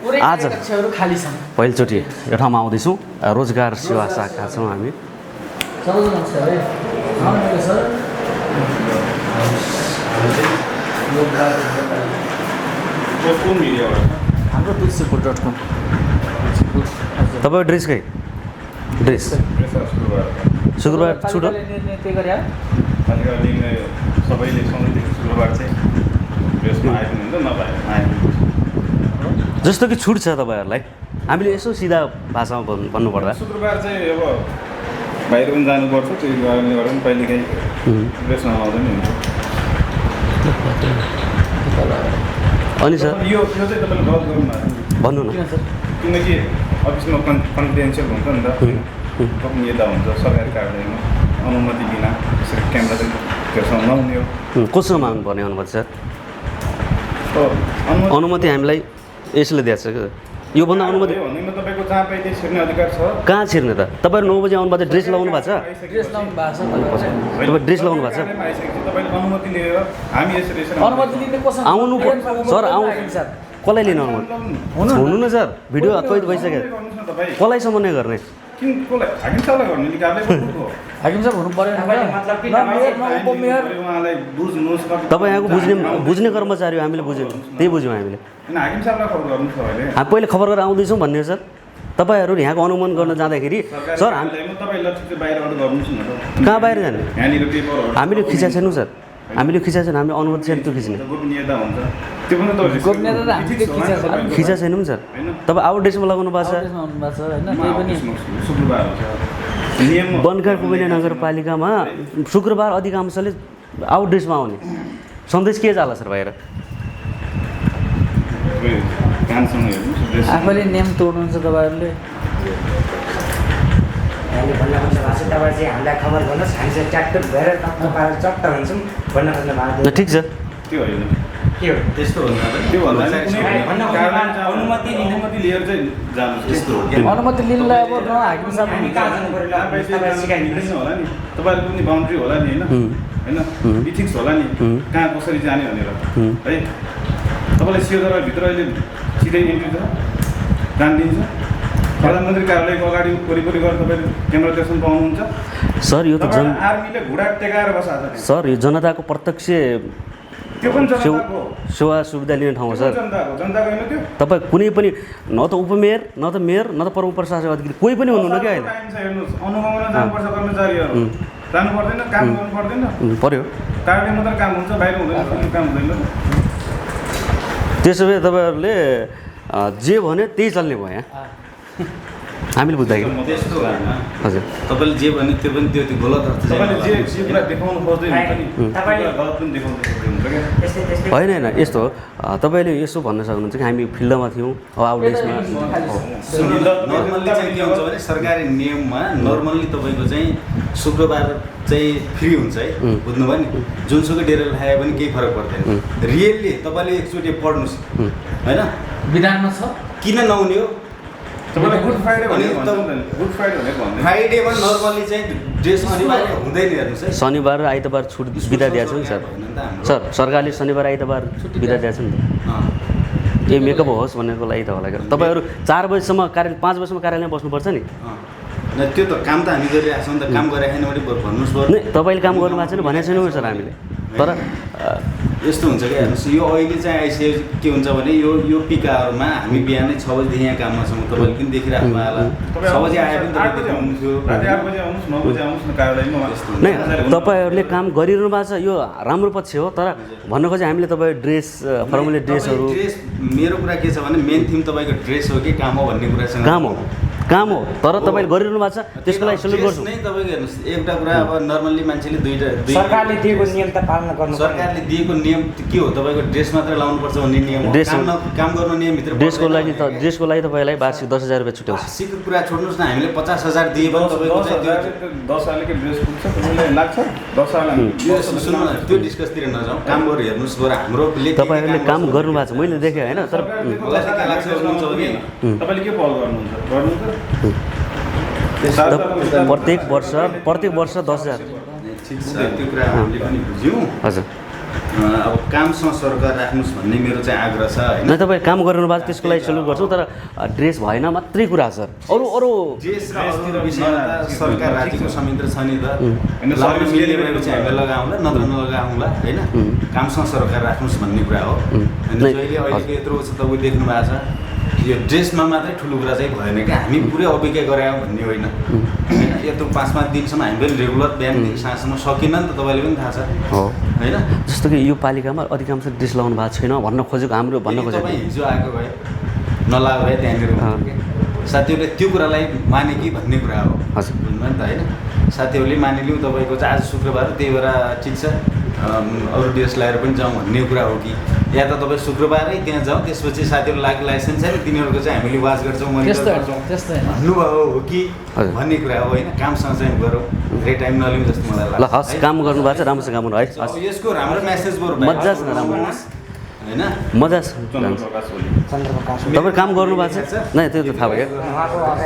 आज कक्षाहरू खाली छन्। पहिलोचोटि यो ठाउँमा आउँदैछौँ। रोजगार सेवा शाखा छौँ हामी। सबैजना छ है नमस्ते सर। हाम्रो तुलसीपुर.com। तपाईँको ड्रेस खै ड्रेस शुक्रबार छुट हो? निर्णय गरे सबैले सँगै शुक्रबार चाहिँ ड्रेसमा आइपुग्नु हुन्छ नभए आइपुग्नु जस्तो कि छुट छ तपाईँहरूलाई, हामीले यसो सिधा भाषामा भन्नुपर्दा शुक्रबार चाहिँ अब बाहिर पनि जानुपर्छ, त्यो कारणले गर्दा पनि कहिलेकाहीँ ड्रेसमा आउँदा नि हुन्छ। अनि सर यो चाहिँ तपाईँले गलत गर्नु भन्नु न। किनकि अफिसमा कन्फिडेन्सियल हुन्छ नि त, गोपनीयता हुन्छ सरकारी कार्यालयमा, अनुमति बिना यसरी क्यामेरा चाहिँ त्योसँग नहुने हो। कोसँग माग्नुपर्ने अनुमति सर? अनुमति हामीलाई यसले दिएको छ क्या, योभन्दा अनुमति भन्दैमा तपाईँको जहाँ पाइ त्यही छिर्ने अधिकार छ। कहाँ छिर्ने त? तपाईँहरू 9 बजी आउनुभएको छ, ड्रेस लगाउनु भएको छ? ड्रेस लाउनु भएको छ। तपाईँ ड्रेस लगाउनु भएको छ? तपाईँले अनुमति लिएर हामी यसरी अनुमति लिने कोसँग आउनु सर कसलाई लिनु अनुमति हुनु न सर? भिडियो कैद भइसक्यो, कसलाई समन्वय गर्ने? किन कसलाई हाकिम साहबलाई गर्ने निकाल्दै पर्नुको हाकिम साहब हुनु पर्यो उपमेयर। उहाँलाई बुझ्नुहोस् तपाईँ यहाँको बुझ्ने कर्मचारी हो, हामीले बुझ्यौँ, त्यही बुझ्यौँ हामीले। किन हाकिम साहबलाई खबर गर्नु छ अहिले? हामी पहिले खबर गरेर आउँदैछौँ भन्ने हो सर। तपाईँहरू यहाँको अनुमान गर्न जाँदाखेरि सर तपाईँ लक्षित बाहिरबाट गर्नुहोस् न त। कहाँ बाहिर जाने? यहाँनिर पेपरहरू हामीले खिचा छैनौँ सर, हामीले खिचा छैन, हामीले अनुमति छैन त्यो खिच्ने। गोपनीयता हुन्छ त्यो पनि त गोपनीयता त हामीले खिचा छैन। खिचा छैनौँ सर। तपाईँ आउट ड्रेसमा लगाउनु भएको छ? शुक्रबार हुन्छ नियम बनकार कुबेलिया नगरपालिकामा शुक्रबार अधिकांशले आउट ड्रेसमा आउने सन्देश के जाला सर बाहिर? कानसँग हेर्नुहोस् आफैले नियम तोड्नुहुन्छ तपाईँहरूले। हामीले भन्न खोज्नु भएको छ तपाईँ चाहिँ हामीलाई खबर गर्नुहोस्, हामी चाहिँ ट्याक्टर भएर टक्क पारेर चट्ट हुन्छौँ भन्न खोज्नु भएको छ। ठिक छ, त्यो होइन के हो त्यस्तो भन्दा त्यो भन्दा अनुमति लिएर चाहिँ जानुहोस्। त्यस्तो हो अनुमति लिनलाई अब न हाकिम साहब हामी कहाँ जानु पऱ्यो ल तपाईँ सिकाइदिनुहोस्। होला नि तपाईँहरूको पनि बााउन्ड्री होला नि होइन होइन इथिक्स होला नि कहाँ कसरी जाने भनेर है। तपाईँलाई सियोदरभित्र अहिले सिधै इन्ट्री छ जान दिन्छ? प्रधानमन्त्री कार्यालयको अगाडि वरिपरि गएर तपाईँले क्यामेरा देख्न पाउनुहुन्छ सर। यो त आर्मीले घुँडा टेकाएर बसाएको छ सर, यो जनताको प्रत्यक्ष त्यो पनि जनताको सेवा सुविधा लिने ठाउँ हो सर। जनताको होइन त्यो। तपाईँ कुनै पनि न त उपमेयर न त मेयर न त प्रमुख प्रशासक अधिकारी कोही पनि हुनुहुन्न क्या अहिले। टाइम छ हेर्नुहोस्, अनुगमन जानुपर्छ कर्मचारीहरू जानु पर्दैन, काम गर्नु पर्दैन। पर्यो कार्यालय मात्र काम हुन्छ, बाहिर हुँदैन, काम हुँदैन। त्यसो भए तपाईँहरूले जे भन्यो त्यही चल्ने भयो यहाँ हामीले बुझ्दाखेरि। त्यस्तो होइन हजुर, तपाईँले जे भन्यो त्यो पनि त्यो गलत अर्थ तपाईँले जे कुरा देखाउनु खोज्दै हुन्छ नि तपाईँले गलत पनि देखाउनु खोज्नुहुन्छ क्या। त्यस्तै त्यस्तै होइन होइन यस्तो हो, तपाईँले यसो भन्न सक्नुहुन्छ कि हामी फिल्डमा थियौँ आउट ड्रेसमा। नर्मल्ली चाहिँ के हुन्छ भने सरकारी नियममा नर्मल्ली तपाईँको चाहिँ शुक्रबार चाहिँ फ्री हुन्छ है, बुझ्नुभयो नि? जुनसुकै डेरा लगाए पनि केही फरक पर्दैन। रियल्ली तपाईँले एकचोटि पढ्नुहोस् होइन, विधानमा छ किन नहुने हो? तपाईँलाई गुड फ्राइडे भनेर गुड फ्राइडे भनेर भन्दै फ्राइडेमा नर्मल्ली चाहिँ ड्रेस अनिवार्य हुँदैन हेर्नुहोस् है। शनिबार र आइतबार छुट बिदा दिएको छ नि सर। सर सरकारले शनिबार आइतबार बिदा दिएको छ नि त। ए मेकअप होस् भन्नेको लागि त होला क्या। तपाईँहरू 4 बजीसम्म कार्यालय 5 बजीसम्म कार्यालयमा बस्नुपर्छ नि। त्यो त काम त हामी गरिरहेको छौँ नि त, काम गरिरहेको छैन भने भन्नुहोस् पर्यो। नै तपाईँले काम गर्नुभएको छैन भनेको छैनौँ सर हामीले। तर यस्तो हुन्छ क्या हेर्नुहोस्, यो अहिले चाहिँ आइसकेपछि के हुन्छ भने यो पिक आवरमा हामी बिहानै 6 बजीदेखि यहाँ काममा छौँ, तपाईँले पनि देखिराख्नु भयो होला। 6 बजी आए पनि तपाईँ देख्नुहुन्थ्यो, राति 8 बजी आउनुहोस्, 9 बजी आउनुहोस् न कार्यालयमा। नै तपाईँहरूले काम गरिरहनु भएको छ, यो राम्रो पक्ष हो। तर भन्न खोजे हामीले तपाईँ ड्रेस फर्मली ड्रेसहरू ड्रेस मेरो कुरा के छ भने मेन थिम तपाईँको ड्रेस हो कि काम हो भन्ने कुरासँग काम हो। तर तपाईँले गरिरहनु भएको छ, त्यसको लागि सल्युट गर्छु। नै तपाईँको हेर्नुहोस् एउटा कुरा, अब नर्मल्ली मान्छेले दुई सरकारले दिएको नियम त पालना गर्नु। सरकारले दिएको नियम के हो? तपाईँको ड्रेस मात्र लाउनुपर्छ भन्ने नियम हो। काम गर्नु नियमभित्र ड्रेसको लागि तपाईँलाई वार्षिक 10,000 रुपियाँ छुट्याउँछ। वार्षिक कुरा छोड्नुहोस् न, हामीले 50,000 दिए पनि तपाईँको 10 सालको ड्रेस पुग्छ तपाईँलाई लाग्छ? 10 साल सुन्नु न, त्यो डिस्कसतिर नजाउँ, काम गरेर हेर्नुहोस्। बरु हाम्रो तपाईँहरूले काम गर्नुभएको छ मैले देखेँ होइन। तर तपाईँले के पहल गर्नुहुन्छ? प्रत्येक वर्ष 10,000। ठिक छ, त्यो कुरा हामीले पनि बुझ्यौँ। हजुर अब कामसँग सरकार राख्नुहोस् भन्ने मेरो चाहिँ आग्रह छ होइन। नै तपाईँ काम गर्नु भएको त्यसको लागि सल्युट गर्छौँ, तर ड्रेस भएन मात्रै कुरा सर। अरू देश र अरू विषयमा त सरकार राज्यको संयन्त्र छ नि त, लगाउन मिल्ने भएको चाहिँ हामीले लगाउँला, नत्र नलगाउँला होइन। कामसँग सरकार राख्नुहोस् भन्ने कुरा हो। अनि जहिले अहिलेको यत्रो छ तपाईँ देख्नु भएको छ, यो ड्रेसमा मात्रै ठुलो कुरा चाहिँ भएन क्या, हामी पुरै अवज्ञा गरायौँ भन्ने होइन होइन। यत्रो 5-5 दिनसम्म हामी पनि रेगुलर बिहानदेखि साँझसम्म सकिन नि त, तपाईँले पनि थाहा छ होइन। जस्तो कि यो पालिकामा अधिकांश ड्रेस लगाउनु भएको छैन भन्न खोजेको, हाम्रो भन्न खोजेको। तपाईँ हिजो आएको भए नलाएको भए त्यहाँनिर साथीहरूले त्यो कुरालाई माने कि भन्ने कुरा हो। हजुर बुझ्नु नि त होइन। साथीहरूले मानिलिउँ तपाईँको चाहिँ आज शुक्रबार त्यही भएर ठिक छ अरू ड्रेस लगाएर पनि जाउँ भन्ने कुरा हो कि, या त तपाईँ शुक्रबारै त्यहाँ जाउँ त्यसपछि साथीहरू लागि लाइसेन्स छैन तिनीहरूको चाहिँ हामीले वाच गर्छौँ मोनिटर गर्छौँ भन्नुभयो हो कि भन्ने कुरा हो होइन। कामसँग चाहिँ गरौँ, धेरै टाइम नलिउँ जस्तो मलाई लाग्छ। ल हस्, काम गर्नु भएको छ राम्रोसँग काम गर्नु है। अब यसको राम्रो मेसेज बरु मजा छ, राम्रो होइन। मजा छ। चन्द्रप्रकाश ओली तपाईँ काम गर्नु भएको छ नै, त्यो त थाहा भयो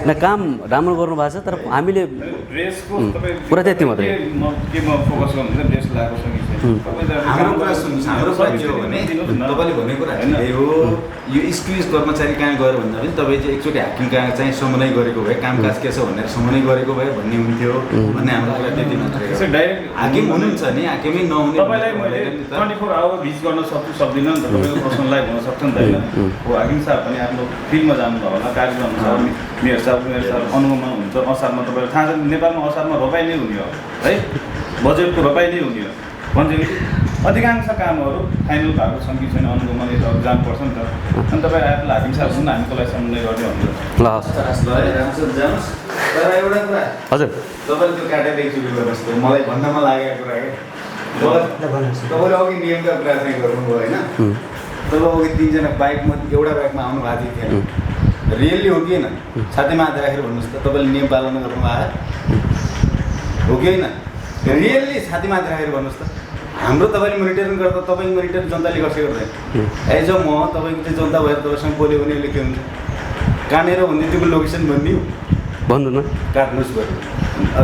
न, काम राम्रो गर्नु भएको छ। तर हामीले ड्रेसको तपाईँ कुरा त्यति मात्रै। केमा फोकस गर्नुहुन्छ ड्रेस लगाएको छ कि छैन? हाम्रो कुरा सुन्नुहोस्, हाम्रो कुरा के हो भने तपाईँले भनेको कुरा यही हो, यो स्क्युज कर्मचारी कहाँ गएर भन्दा पनि तपाईँ चाहिँ एकचोटि हाकिम कहाँ चाहिँ समन्वय गरेको भए, कामकाज के छ भनेर समन्वय गरेको भए भन्ने हुन्थ्यो भन्ने हाम्रो कुरा त्यति मात्रै हो। डाइरेक्ट हाकिम हुनुहुन्छ नि, हाकिमै नहुने तपाईँलाई मैले 24 आवर भिज गर्न सक्दिनँ नि त, तपाईँको पर्सनल लाइफ हुन सक्छ नि त होइन। हो हाकिम साहब पनि आफ्नो फिल्डमा जानुभयो होला, कार्यक्रम अनुसार मेयर साहब अनुगमन हुन्छ। असारमा तपाईँलाई थाहा छ नेपालमा असारमा रोपाइ नै हुने हो है, बजेटको रोपाइ नै हुने हो भन्छ कि अधिकांश कामहरू फाइनल भएको छन् कि छैन अनुगमन जानुपर्छ नि त। अनि तपाईँ आएर हाकिम साहब सुन्नु हामी कसलाई समन्वय गर्ने भन्नुहुन्छ। ल जानुहोस्। तर एउटा कुरा हजुर तपाईँले त्यो काटेर एकचोटि गर्नुहोस् त, मलाई भन्नमा लागेको कुरा क्या। तपाईँले अघि नियमका कुरा चाहिँ गर्नुभयो होइन। तपाईँ अघि 3जना बाइकमा एउटा बाइकमा आउनु भएको थियो त्यहाँ, रियल्ली हो कि होइन? छातीमा हात राखेर भन्नुहोस् त, तपाईँले नियम पालना गर्नु भएको हो कि होइन? रियल्ली छातीमा हात राखेर भन्नुहोस् त। हाम्रो तपाईँले मोनिटरिङ गर्दा तपाईँको मोनिटर जनताले गर्छ गर्दैन? एज अ म तपाईँको चाहिँ जनता भएर तपाईँसँग बोल्यो भने उसले के हुन्छ? कहाँनिर भन्ने त्यो लोकेसन भनिदियो भन्नु न, काट्नुहोस् बरु,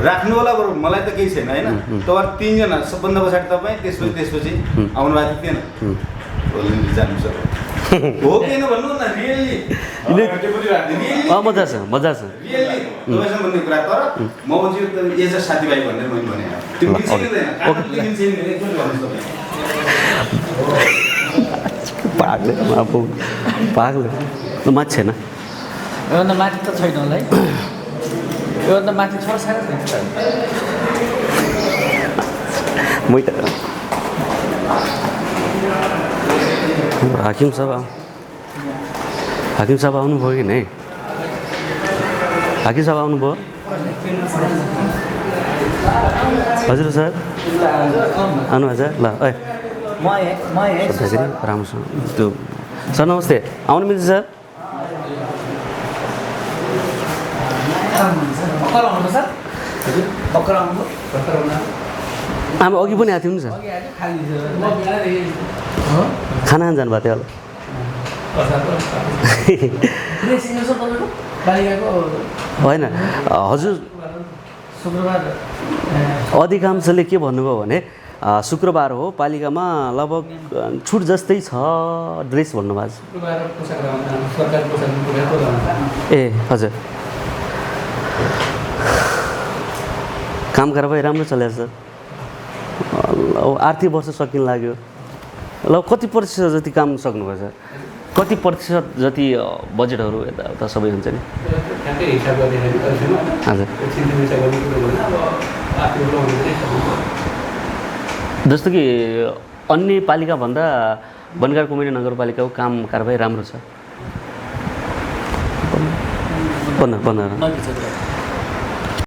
राख्नु होला बरु, मलाई त केही छैन होइन। तपाईँ 3जना सबभन्दा पछाडि तपाईँ, त्यसपछि आउनु भएको थिएन, जानु सक्छ हो कि होइन भन्नु न। रियल्ली मजा छ, मजा छ। रियल्ली तपाईँसँग भन्ने कुरा, तर म भन्छु एज अ साथीभाइ भनेर मैले भने त्यो मिल्छ कि हुँदैन? पाग्ले पाग्ले माथि छैन, योभन्दा माथि त छैन होला है, योभन्दा माथि छ छैन? हाकिम साहब आउनुभयो कि नै? हाकिम साहब आउनुभयो? हजुर सर आउनु हजुर। ल राम्रोसँग त्यो सर नमस्ते, आउनु मिल्छ सर? हामी अघि पनि आएको थियौँ नि सर, खाना खान जानुभएको थियो होला होइन? हजुर अधिकांशले के भन्नुभयो भने शुक्रबार हो, पालिकामा लगभग छुट जस्तै छ ड्रेस भन्नुभएको छ। ए हजुर, काम कारबाही राम्रो चलेको छ। अब आर्थिक वर्ष सकिन लाग्यो, ल कति प्रतिशत जति काम सक्नुभयो सर? कति प्रतिशत जति बजेटहरू यताउता सबै हुन्छ नि? हजुर जस्तो कि अन्य पालिकाभन्दा बनगाड कुमेरी नगरपालिकाको काम कारबाही राम्रो छ।